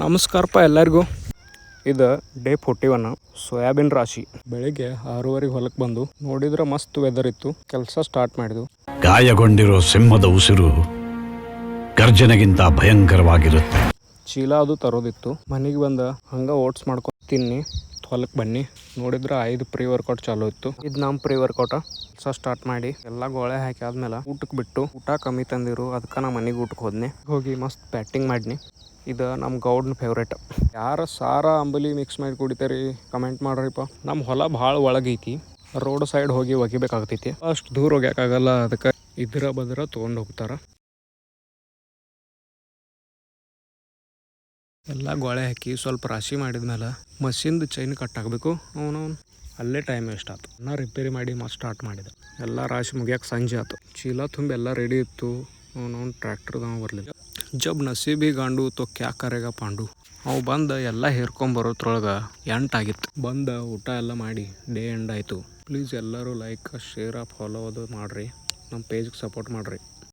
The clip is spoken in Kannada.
ನಮಸ್ಕಾರಪ್ಪ ಎಲ್ಲರಿಗೂ. ಇದು ಡೇ 41 ಸೋಯಾಬೀನ್ ರಾಶಿ. ಬೆಳಿಗ್ಗೆ 6:30 ಹೊಲಕ್ಕೆ ಬಂದು ನೋಡಿದ್ರೆ ಮಸ್ತ್ ವೆದರ್ ಇತ್ತು. ಕೆಲಸ ಸ್ಟಾರ್ಟ್ ಮಾಡಿದ್ವು. ಗಾಯಗೊಂಡಿರೋ ಸಿಂಹದ ಉಸಿರು ಗರ್ಜನೆಗಿಂತ ಭಯಂಕರವಾಗಿರುತ್ತೆ. ಚೀಲ ಅದು ತರೋದಿತ್ತು. ಮನೆಗೆ ಬಂದ ಹಂಗೆ ಓಟ್ಸ್ ಮಾಡ್ಕೊಂಡು ತಿನ್ನಿ ಹೊಲಕ್ಕೆ ಬನ್ನಿ. ನೋಡಿದ್ರೆ 5 ಪ್ರೀ ವರ್ಕೌಟ್ ಚಾಲೂ ಇತ್ತು. ಇದು ನಮ್ಮ ಪ್ರೀ ವರ್ಕೌಟ. ಕೆಲಸ ಸ್ಟಾರ್ಟ್ ಮಾಡಿ ಎಲ್ಲ ಗೋಳೆ ಹಾಕಿ ಆದ್ಮೇಲೆ ಊಟಕ್ಕೆ ಬಿಟ್ಟು ಊಟ ಕಮ್ಮಿ ತಂದಿರು. ಅದಕ್ಕೆ ನಾ ಮನೆಗೆ ಊಟಕ್ಕೆ ಹೋಗಿ ಮಸ್ತ್ ಬ್ಯಾಟಿಂಗ್ ಮಾಡಿನಿ. ಇದು ನಮ್ಮ ಗೌಡ್ನ ಫೇವ್ರೇಟ್. ಯಾರು ಸಾರ ಅಂಬಲಿ ಮಿಕ್ಸ್ ಮಾಡಿ ಕುಡಿತಾರಿ ಕಮೆಂಟ್ ಮಾಡ್ರಿಪ್ಪ. ನಮ್ಮ ಹೊಲ ಭಾಳ ಒಳಗೈತಿ. ರೋಡ್ ಸೈಡ್ ಹೋಗಿ ಒಗಿಬೇಕಾಗ್ತೈತಿ. ಅಷ್ಟು ದೂರ ಹೋಗ್ಯಾಕಾಗಲ್ಲ. ಅದಕ್ಕೆ ಇದ್ರ ಬದ್ರ ತೊಗೊಂಡು ಹೋಗ್ತಾರೆ. ಎಲ್ಲ ಗೋಳೆ ಹಾಕಿ ಸ್ವಲ್ಪ ರಾಶಿ ಮಾಡಿದ್ಮೇಲೆ ಮಷಿನ್ದು ಚೈನ್ ಕಟ್ ಆಗಬೇಕು. ಅವನು ಅಲ್ಲೇ ಟೈಮ್ ವೇಸ್ಟ್ ಆಯ್ತು. ನಾ ರಿಪೇರಿ ಮಾಡಿ ಮತ್ತೆ ಸ್ಟಾರ್ಟ್ ಮಾಡಿದೆ. ಎಲ್ಲ ರಾಶಿ ಮುಗಿಯೋಕೆ ಸಂಜೆ ಆಯ್ತು. ಚೀಲ ತುಂಬಿ ಎಲ್ಲ ರೆಡಿ ಇತ್ತು. ಅವನು ಟ್ರ್ಯಾಕ್ಟರ್ದವ ಬರಲಿಲ್ಲ. ಜಬ್ ನಸೀಬಿ ಗಾಂಡು ತೋ ಕ್ಯಾ ಕರೆಗ ಪಾಂಡು. ಅವು ಬಂದು ಎಲ್ಲ ಹೇರ್ಕೊಂಬರೋದ್ರೊಳಗೆ 8 ಆಗಿತ್ತು. ಬಂದು ಊಟ ಎಲ್ಲ ಮಾಡಿ ಡೇ ಎಂಡ್ ಆಯಿತು. ಪ್ಲೀಸ್ ಎಲ್ಲರೂ ಲೈಕ್ ಶೇರ್ ಫಾಲೋ ಅದು ಮಾಡಿರಿ. ನಮ್ಮ ಪೇಜ್ಗೆ ಸಪೋರ್ಟ್ ಮಾಡಿರಿ.